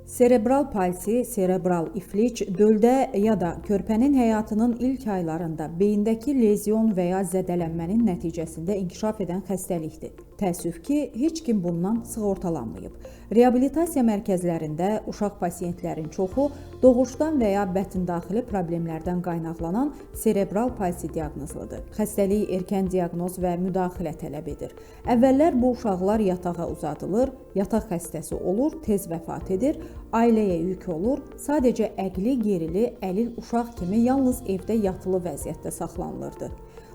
Serebral palsi, serebral iflic döldə ya da körpənin həyatının ilk aylarında beyindəki lezyon və ya zədələnmənin nəticəsində inkişaf edən xəstəlikdir. Təəssüf ki, heç kim bundan sığortalanmayıb. Reabilitasiya mərkəzlərində uşaq pasiyentlərin çoxu doğuşdan və ya bətindaxili problemlərdən qaynaqlanan serebral palsi diaqnozludur. Xəstəlik erkən diaqnoz və müdaxilə tələb edir. Əvvəllər bu uşaqlar yatağa uzadılır, yataq xəstəsi olur, tez vəfat edir, ailəyə yük olur, sadəcə əqli gerili, əlil uşaq kimi yalnız evdə yatılı vəziyyətdə saxlanılırdı.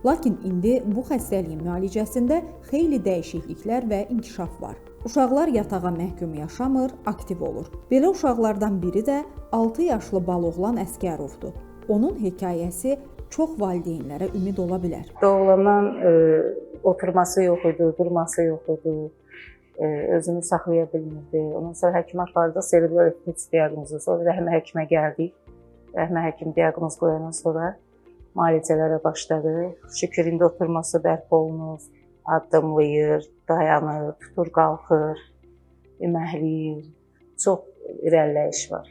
Lakin indi bu xəstəliyin müalicəsində xeyli dəyişikliklər və inkişaf var. Uşaqlar yatağa məhkum yaşamır, aktiv olur. Belə uşaqlardan biri də 6 yaşlı baloğlan Əsgərovdur. Onun hekayəsi çox valideynlərə ümid ola bilər. Doğulandan oturması yox idi, durması yox idi. Özünü saxlaya bilmirdi. Ondan sonra həkimə apardıq, serebral iflic diaqnozu. Sonra Rəhmə həkimə gəldik. Rəhmə həkim diaqnoz qoyandan sonra müalicələrə başladıq. Şükür, indi oturması bərpa olunur, addımlayır, dayanır, tutur, qalxır, əməhliyir. Çox irəliləyiş var.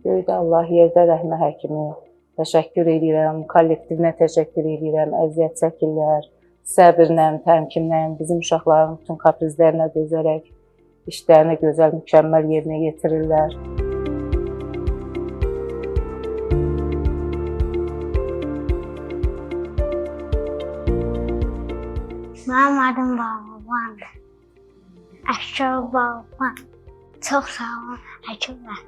Göydə Allah, yerdə Rəhmə həkimi təşəkkür edirəm, kollektivinə təşəkkür edirəm, əziyyət çəkirlər. Səbirlə, təmkinlə, bizim uşaqların bütün kaprizlərinə dözərək işlərini gözəl, mükəmməl yerinə yetirirlər. Mənim adım Bağlıvandır. Əsgərov Bağlıvan. Çox sağ olun, həkimlər.